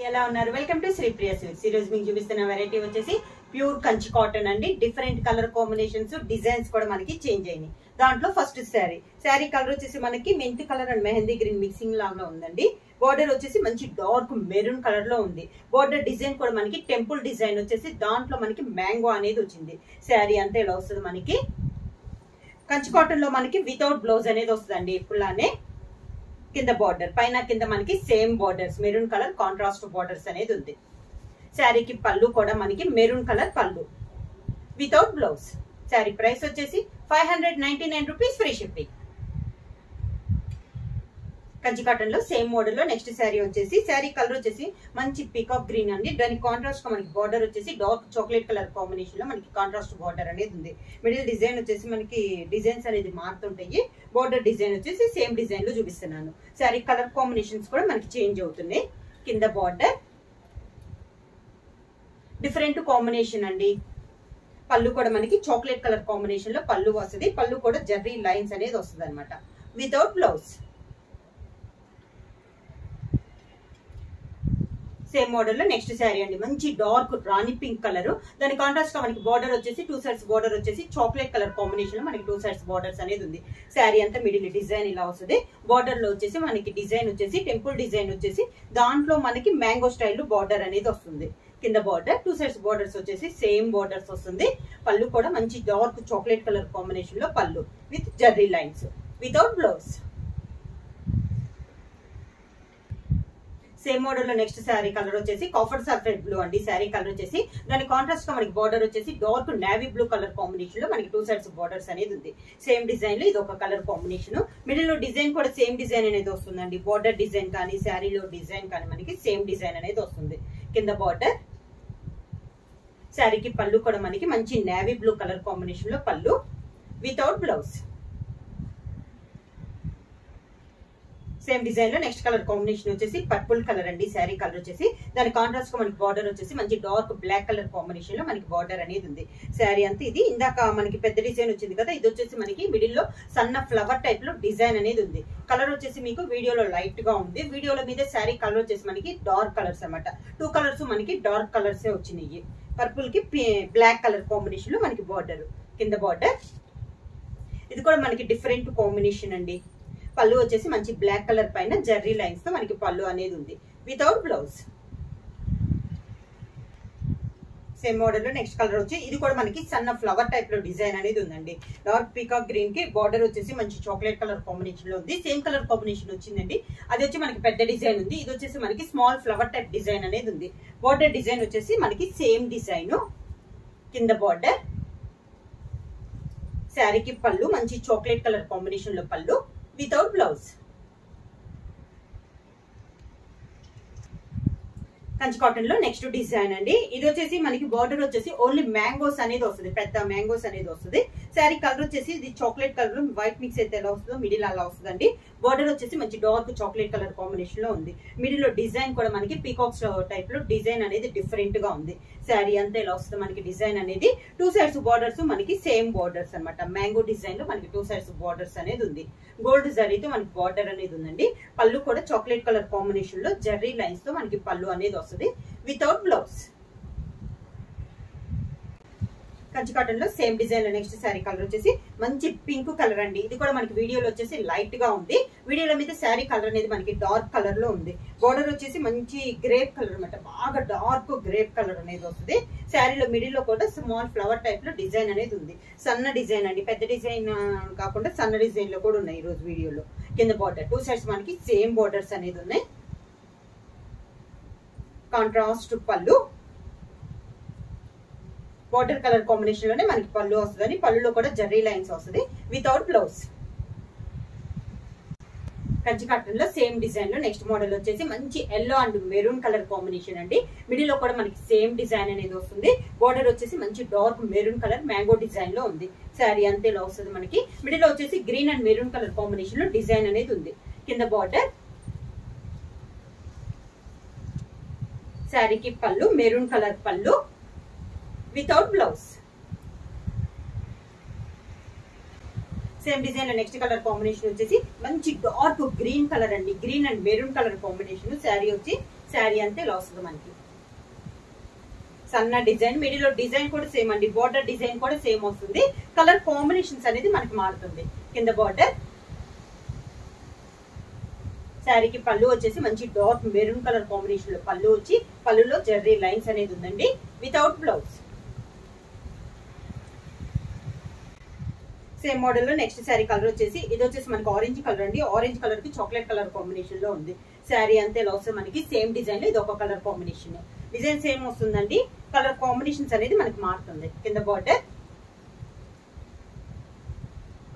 ఎలా ఉన్నారు? Welcome to Sri Priya silks. ఈ రోజు మీకు చూపిస్తున్న వెరైటీ వచ్చేసి ప్యూర్ కంచి కాటన్ అండి. డిఫరెంట్ కలర్ కాంబినేషన్స్, డిజైన్స్ కూడా మనకి చేంజ్ అయినాయి. దాంట్లో ఫస్ట్ శారీ కలర్ వచ్చేసి మనకి mint colour and mehndi green mixing లాగా ఉందండి. బోర్డర్ వచ్చేసి మంచి డార్క్ మెరూన్ కలర్ లో ఉంది. బోర్డర్ డిజైన్ కూడా మనకి టెంపుల్ డిజైన్ వచ్చేసి దాంట్లో మనకి మ్యాంగో అనేది వచ్చింది. శారీ అంతా ఇలా వస్తుంది. మనకి కంచి కాటన్ లో మనకి వితౌట్ బ్లౌజ్ అనేది వస్తుందండి. ఇప్పుడులానే కింద బార్డర్ పైన కింద మనకి same borders maroon colour contrast borders అనేది ఉంది. శారీకి పళ్ళు కూడా మనకి మెరూన్ కలర్ పళ్ళు వితౌట్ బ్లౌజ్. శారీ ప్రైస్ వచ్చేసి 599 rupees, free shipping. Kanchi cotton లో సేమ్ మోడల్ లో నెక్స్ట్ శారీ వచ్చేసి శారీ కలర్ వచ్చేసి మంచి పీకాక్ గ్రీన్ అండి. దానికి కాంట్రాస్ట్ గా మనకి బార్డర్ వచ్చేసి డార్క్ చాక్లెట్ కలర్ కాంబినేషన్ లో మనకి కాంట్రాస్ట్ బార్డర్ అనేది ఉంది. మిడిల్ డిజైన్ వచ్చేసి మనకి డిజైన్స్ అనేది మారుతుంటాయి. బార్డర్ డిజైన్ వచ్చేసి సేమ్ డిజైన్ లో చూపిస్తున్నాను. శారీ కలర్ కాంబినేషన్స్ కూడా మనకి చేంజ్ అవుతున్నాయి. కింద బార్డర్ డిఫరెంట్ కాంబినేషన్ అండి. పళ్ళు కూడా మనకి చాక్లెట్ కలర్ కాంబినేషన్ లో పళ్ళు వస్తుంది. పళ్ళు కూడా జర్రీ లైన్స్ అనేది వస్తుంది అనమాట, వితౌట్ బ్లౌజ్. సేమ్ మోడల్ లో నెక్స్ట్ శారీ అండి. మంచి డార్క్ రాణి పింక్ కలర్. దాని కాంట్రాస్ట్ గా మనకి బార్డర్ వచ్చేసి 2 సైడ్స్ బార్డర్ వచ్చేసి చాక్లెట్ కలర్ కాంబినేషన్ లో మనకి 2 సైడ్స్ బార్డర్స్ అనేది ఉంది. శారీ అంతా మిడిల్ డిజైన్ ఇలా వస్తుంది. బార్డర్ లో వచ్చేసి మనకి డిజైన్ వచ్చేసి టెంపుల్ డిజైన్ వచ్చేసి దాంట్లో మనకి మ్యాంగో స్టైల్ బార్డర్ అనేది వస్తుంది. కింద బార్డర్ 2 సైడ్స్ బార్డర్స్ వచ్చేసి సేమ్ బార్డర్స్ వస్తుంది. పళ్ళు కూడా మంచి డార్క్ చాక్లెట్ కలర్ కాంబినేషన్ లో pallu with zari lines, without blouse. Same model లో నెక్స్ట్ శారీ కలర్ వచ్చేసి కాఫర్ సాఫ్రెడ్ బ్లూ అండి. శారీ కలర్ వచ్చేసి దాని కాంట్రాస్ట్ గా మనకి బార్డర్ వచ్చేసి dark navy blue colour combination లో మనకి 2 సైడ్స్ బార్డర్స్ అనేది ఉంది. సేమ్ డిజైన్ లో ఇది ఒక కలర్ కాంబినేషన్. మిడిల్ లో డిజైన్ కూడా సేమ్ డిజైన్ అనేది వస్తుందండి. బార్డర్ డిజైన్ కానీ శారీలో డిజైన్ కానీ మనకి సేమ్ డిజైన్ అనేది వస్తుంది. కింద బార్డర్. శారీకి పళ్ళు కూడా మనకి మంచి నేవీ బ్లూ కలర్ కాంబినేషన్ లో పళ్ళు వితౌట్ బ్లౌజ్. సేమ్ డిజైన్ లో నెక్స్ట్ కలర్ కాంబినేషన్ వచ్చేసి పర్పుల్ కలర్ అండి. శారీ కలర్ వచ్చేసి దాని కాంట్రాస్ట్ గా మనకి బార్డర్ వచ్చేసి మంచి డార్క్ బ్లాక్ కలర్ కాంబినేషన్ లో మనకి బార్డర్ అనేది ఉంది. శారీ అంతా ఇది ఇందాక మనకి పెద్ద డిజైన్ వచ్చింది కదా, ఇది వచ్చేసి మనకి మిడిల్ లో సన్న ఫ్లవర్ టైప్ లో డిజైన్ అనేది ఉంది. కలర్ వచ్చేసి మీకు వీడియోలో లైట్ గా ఉంది. వీడియోలో మీద శారీ కలర్ వచ్చేసి మనకి డార్క్ కలర్స్ అనమాట. 2 కలర్స్ మనకి డార్క్ కలర్స్ వచ్చినాయి. పర్పుల్ కి బ్లాక్ కలర్ కాంబినేషన్ లో మనకి బార్డర్. కింద బార్డర్ ఇది కూడా మనకి డిఫరెంట్ కాంబినేషన్ అండి. పళ్ళు వచ్చేసి మంచి బ్లాక్ కలర్ పైన జర్రీ లైన్స్ తో మనకి పళ్ళు అనేది ఉంది, వితౌట్ బ్లౌజ్. సేమ్ మోడల్ లో నెక్స్ట్ కలర్ వచ్చి ఇది కూడా మనకి సన్న ఫ్లవర్ టైప్ లో డిజైన్ అనేది ఉందండి. డార్క్ పీకాక్ గ్రీన్ కి బార్డర్ వచ్చేసి మంచి చాక్లెట్ కలర్ కాంబినేషన్ లో ఉంది. సేమ్ కలర్ కాంబినేషన్ వచ్చిందండి. అది వచ్చి మనకి పెద్ద డిజైన్ ఉంది. ఇది వచ్చేసి మనకి స్మాల్ ఫ్లవర్ టైప్ డిజైన్ అనేది ఉంది. బార్డర్ డిజైన్ వచ్చేసి మనకి సేమ్ డిజైన్. కింద బార్డర్. శారీకి పళ్ళు మంచి చాక్లెట్ కలర్ కాంబినేషన్ లో పళ్ళు వితౌట్ బ్లౌజ్. కంచి కాటన్ లో నెక్స్ట్ డిజైన్ అండి. ఇది వచ్చేసి మనకి బార్డర్ వచ్చేసి ఓన్లీ మ్యాంగోస్ అనేది వస్తుంది, పెద్ద మ్యాంగోస్ అనేది వస్తుంది. శారీ కలర్ వచ్చేసి ఇది చాక్లెట్ కలర్ వైట్ మిక్స్ అయితే ఎలా వస్తుందో మిడిల్ అలా వస్తుందండి. బార్డర్ వచ్చేసి మంచి డార్క్ చాక్లెట్ కలర్ కాంబినేషన్ లో ఉంది. మిడిల్ లో డిజైన్ కూడా మనకి పీకాక్స్ టైప్ లో డిజైన్ అనేది డిఫరెంట్ గా ఉంది. శారీ అంతా ఇలా వస్తుంది మనకి డిజైన్ అనేది. 2 సైడ్స్ బార్డర్స్ మనకి సేమ్ బార్డర్స్ అనమాట. మ్యాంగో డిజైన్ లో మనకి 2 సైడ్స్ బార్డర్స్ అనేది ఉంది. గోల్డ్ జరీతో మనకి బార్డర్ అనేది ఉందండి. పళ్ళు కూడా చాక్లెట్ కలర్ కాంబినేషన్ లో జర్రీ లైన్స్ తో మనకి పళ్ళు అనేది వస్తుంది, వితౌట్ బ్లౌజ్. కంచి కాటన్ లో సేమ్ డిజైన్ లో నెక్స్ట్ శారీ కలర్ వచ్చేసి మంచి పింక్ కలర్ అండి. ఇది కూడా మనకి వీడియోలో వచ్చేసి లైట్ గా ఉంది. వీడియోలో మీద శారీ కలర్ అనేది మనకి డార్క్ కలర్ లో ఉంది. బార్డర్ వచ్చేసి మంచి గ్రేప్ కలర్ అనమాట, బాగా డార్క్ గ్రేప్ కలర్ అనేది వస్తుంది. శారీలో మిడిల్ లో కూడా స్మాల్ ఫ్లవర్ టైప్ లో డిజైన్ అనేది ఉంది. సన్న డిజైన్ అండి, పెద్ద డిజైన్ కాకుండా సన్న డిజైన్ లో కూడా ఉన్నాయి ఈ రోజు వీడియోలో. కింద బార్డర్ 2 సైడ్స్ మనకి సేమ్ బార్డర్స్ అనేది ఉన్నాయి. కాంట్రాస్ట్ పళ్ళు. వాటర్ కలర్ కాంబినేషన్ లోనే మనకి పళ్ళు వస్తుంది. పళ్ళులో కూడా జర్రీ లైన్స్ వస్తుంది, వితౌట్ బ్లౌజ్. కంచి కాటన్ లో సేమ్ డిజైన్ లో నెక్స్ట్ మోడల్ వచ్చేసి మంచి yellow and maroon colour combination అండి. మిడిల్ లో కూడా మనకి సేమ్ డిజైన్ అనేది వస్తుంది. బార్డర్ వచ్చేసి మంచి dark maroon colour mango design లో ఉంది. శారీ అంతే ఇలా వస్తుంది మనకి. మిడిల్ లో వచ్చేసి green and maroon colour combination లో డిజైన్ అనేది ఉంది. కింద బార్డర్. శారీకి పళ్ళు మెరూన్ కలర్ పళ్ళు వితౌట్ బ్లౌజ్. సేమ్ డిజైన్ లో నెక్స్ట్ కలర్ కాంబినేషన్ వచ్చేసి మంచి డార్క్ గ్రీన్ కలర్ అండి. Green and maroon colour combination. Sari వచ్చి శారీ అంతే ఇలా వస్తుంది మనకి. సన్న డిజైన్, మిడిల్ లో డిజైన్ కూడా సేమ్ అండి, బార్డర్ డిజైన్ కూడా సేమ్ వస్తుంది. కలర్ కాంబినేషన్స్ అనేది మనకి మారుతుంది. కింద బార్డర్, శారీకి పళ్ళు వచ్చేసి మంచి డార్క్ మెరూన్ కలర్ కాంబినేషన్ లో పళ్ళు వచ్చి, పళ్ళులో జెర్రీ లైన్స్ అనేది ఉందండి వితౌట్ బ్లౌజ్. సేమ్ మోడల్ లో నెక్స్ట్ శారీ కలర్ వచ్చేసి ఇది వచ్చేసి మనకి ఆరెంజ్ కలర్ అండి. ఆరెంజ్ కలర్ కి చాక్లెట్ కలర్ కాంబినేషన్ లో ఉంది. శారీ అంతే ఇలా వస్తుంది మనకి. సేమ్ డిజైన్ లో ఇది ఒక కలర్ కాంబినేషన్, డిజైన్ సేమ్ వస్తుందండి. కలర్ కాంబినేషన్స్ అనేది మనకి మారుతుంది. కింద బార్డర్,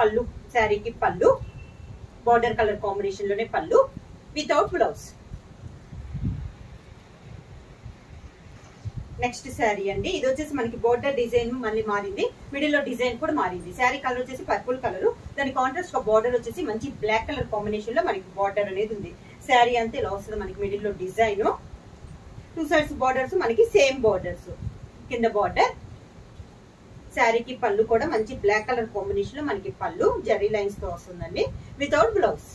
పళ్ళు, శారీకి పళ్ళు బార్డర్ కలర్ కాంబినేషన్ లోనే పళ్ళు వితౌట్ బ్లౌజ్. నెక్స్ట్ శారీ అండి, ఇది వచ్చేసి మనకి బోర్డర్ డిజైన్ మళ్ళీ మారింది, మిడిల్ లో డిజైన్ కూడా మారింది. శారీ కలర్ వచ్చేసి పర్పుల్ కలర్, దాని కాంట్రాస్ట్ గా బార్డర్ వచ్చేసి మంచి బ్లాక్ కలర్ కాంబినేషన్ లో మనకి బార్డర్ అనేది ఉంది. శారీ అంతే ఇలా వస్తుంది మనకి. మిడిల్ లో డిజైన్, టూ సైడ్స్ బార్డర్స్ మనకి సేమ్ బార్డర్స్. కింద బార్డర్, శారీకి పళ్ళు కూడా మంచి బ్లాక్ కలర్ కాంబినేషన్ లో మనకి పళ్ళు జెర్రీ లైన్స్ తో వస్తుందండి వితౌట్ బ్లౌజ్.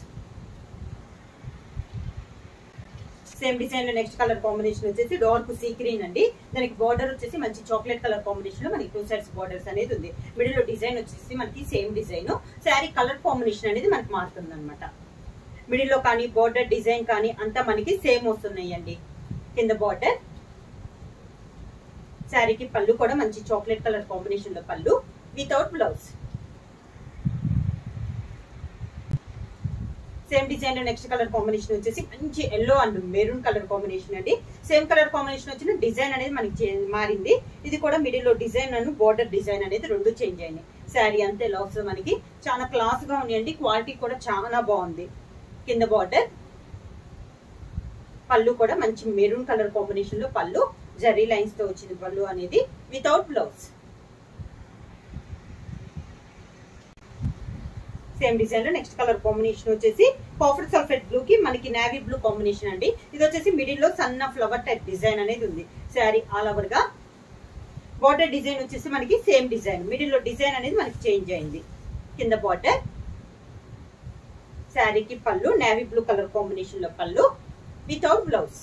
సేమ్ డిజైన్ లో నెక్స్ట్ కలర్ కాంబినేషన్ వచ్చేసి డార్క్ సీ గ్రీన్ అండి. దానికి బార్డర్ వచ్చేసి మంచి చాక్లెట్ కలర్ కాంబినేషన్ లో మనకి టూ సైడ్స్ బార్డర్స్ అనేది ఉంది. మిడిల్ లో డిజైన్ వచ్చేసి మనకి same design. Sari colour combination అనేది మనకి మారుతుంది అనమాట. మిడిల్ లో కానీ బార్డర్ డిజైన్ కానీ అంతా మనకి సేమ్ వస్తున్నాయండి. కింద బార్డర్, శారీకి పళ్ళు కూడా మంచి చాక్లెట్ కలర్ కాంబినేషన్ లో పళ్ళు వితౌట్ బ్లౌజ్. సేమ్ డిజైన్ లో నెక్స్ట్ కలర్ కాంబినేషన్ వచ్చేసి మంచి yellow and maroon colour combination అండి. సేమ్ కలర్ కాంబినేషన్ వచ్చిన డిజైన్ అనేది మనకి మారింది. ఇది కూడా మిడిల్ లో డిజైన్ అండ్ బార్డర్ డిజైన్ అనేది రెండు చేంజ్ అయినాయి. శారీ అంతే ఇలా వస్తుంది మనకి. చాలా క్లాస్ గా ఉన్నాయండి, క్వాలిటీ కూడా చాలా బాగుంది. కింద బార్డర్, పళ్ళు కూడా మంచి మెరూన్ కలర్ కాంబినేషన్ లో పళ్ళు జెర్రీ లైన్స్ తో వచ్చింది పళ్ళు అనేది వితౌట్ బ్లౌజ్. సేమ్ డిజైన్ లో నెక్స్ట్ కలర్ కాంబినేషన్ వచ్చేసి కాఫర్ సల్ఫేట్ బ్లూ కి మనకి నేవీ బ్లూ కాంబినేషన్ అండి. ఇది వచ్చేసి మిడిల్ లో సన్న ఫ్లవర్ టైప్ డిజైన్ అనేది ఉంది. శారీ ఆల్ ఓవర్ గా బార్డర్ డిజైన్ వచ్చేసి మనకి సేమ్ డిజైన్, మిడిల్ లో డిజైన్ అనేది మనకి చేంజ్ అయింది. కింద బార్డర్, శారీకి పళ్ళు నేవీ బ్లూ కలర్ కాంబినేషన్ లో పళ్ళు వితౌట్ బ్లౌజ్.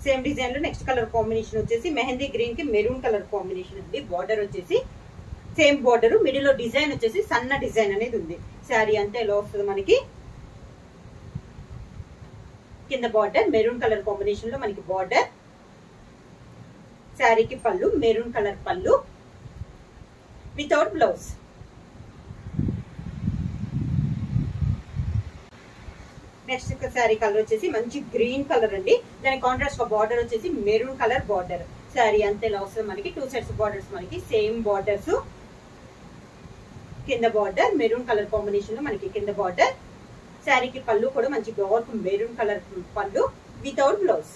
సేమ్ డిజైన్ లో నెక్స్ట్ కలర్ కాంబినేషన్ వచ్చేసి మెహందీ గ్రీన్ కి మెరూన్ కలర్ కాంబినేషన్ అండి. బార్డర్ వచ్చేసి సేమ్ బార్డర్, మిడిల్ లో డిజైన్ వచ్చేసి సన్న డిజైన్ అనేది ఉంది. శారీ అంతే ఎలా వస్తుంది మనకి. కింద బార్డర్ మెరూన్ కలర్ కాంబినేషన్ లో మనకి బార్డర్, శారీకి పళ్ళు మెరూన్ కలర్ పళ్ళు without blouse. Next sari colour వచ్చేసి మంచి గ్రీన్ కలర్ అండి. దాని కాంట్రాస్ట్ గా బార్డర్ వచ్చేసి మెరూన్ కలర్ బార్డర్. శారీ అంతే ఇలా వస్తుంది మనకి. టూ సైడ్స్ బార్డర్స్ మనకి సేమ్ బార్డర్స్. కింద బార్డర్ మెరూన్ కలర్ కాంబినేషన్ లో మనకి కింద బార్డర్. శారీకి పళ్ళు కూడా మంచి డార్క్ మెరూన్ కలర్ పళ్ళు వితౌట్ బ్లౌజ్.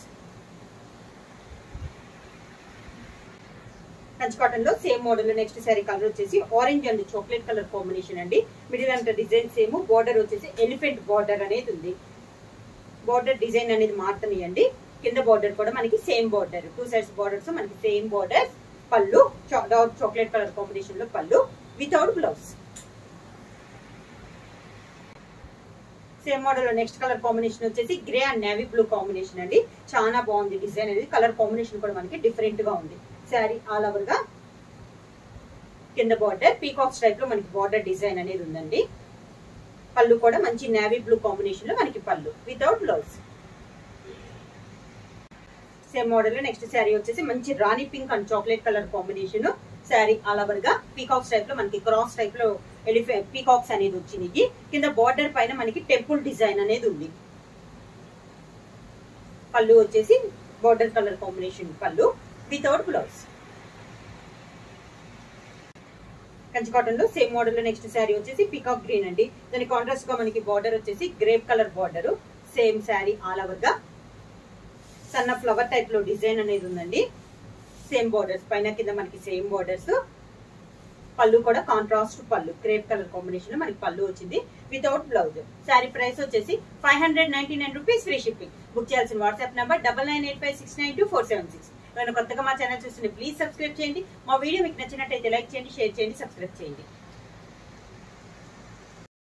కంచి కాటన్ లో సేమ్ మోడల్ లో నెక్స్ట్ శారీ కలర్ వచ్చేసి orange and chocolate colour combination అండి. మిడిల్ అంత డిజైన్ సేమ్, బార్డర్ వచ్చేసి ఎలిఫెంట్ బార్డర్ అనేది ఉంది. బార్డర్ డిజైన్ అనేది మారుతున్నాయండి. కింద బార్డర్ కూడా మనకి same border, two sides borders మనకి సేమ్ బార్డర్. పళ్ళు డార్క్ చాక్లెట్ కలర్ కాంబినేషన్ లో పళ్ళు వితౌట్ బ్లౌజ్. సేమ్ మోడల్ లో నెక్స్ట్ కలర్ కాంబినేషన్ వచ్చేసి grey and navy blue combination అండి. చాలా బాగుంది డిజైన్ అనేది. కలర్ కాంబినేషన్ కూడా మనకి డిఫరెంట్ గా ఉంది. శారీ ఆల్ ఓవర్ గా కింద బార్డర్ పీకాక్స్ టైప్ లో మనకి బార్డర్ డిజైన్ అనేది ఉందండి. పళ్ళు కూడా మంచి నేవీ బ్లూ కాంబినేషన్ లో మనకి pallu without blouse. Same model లో నెక్స్ట్ శారీ వచ్చేసి మంచి rani pink and chocolate colour combination. Sari all over గా పీకాక్స్ టైప్ లో మనకి క్రాస్ టైప్ లో పీకాక్స్ అనేది వచ్చింది. కింద బార్డర్ పైన మనకి టెంపుల్ డిజైన్ అనేది ఉంది. పళ్ళు వచ్చేసి బార్డర్ కలర్ కాంబినేషన్ పళ్ళు వితౌట్ బ్లౌజ్. కంచి కాటన్ లో సేమ్ మోడల్ లో నెక్స్ట్ శారీ వచ్చేసి పీకాక్ గ్రీన్ అండి. దాని కాంట్రాస్ట్ గా మనకి బార్డర్ వచ్చేసి grape colour border. Same sari all over గా సన్న ఫ్లవర్ టైప్ లో డిజైన్ అనేది ఉందండి. సేమ్ బార్డర్స్ పైన కింద మనకి సేమ్ బార్డర్స్. పళ్ళు కూడా కాంట్రాస్ట్ పళ్ళు గ్రేప్ కలర్ కాంబినేషన్ లో మనకి పళ్ళు వచ్చింది వితౌట్ బ్లౌజ్. శారీ ప్రైస్ వచ్చేసి 599 రూపీస్, ఫ్రీ షిప్పింగ్. బుక్ చేయాల్సిన వాట్సాప్ నంబర్ 9985692476. నేను కొత్తగా మా ఛానల్ చూస్తుంటే ప్లీజ్ సబ్స్క్రైబ్ చేయండి. మా వీడియో మీకు నచ్చినట్టయితే లైక్ చేయండి, షేర్ చేయండి, సబ్స్క్రైబ్ చేయండి.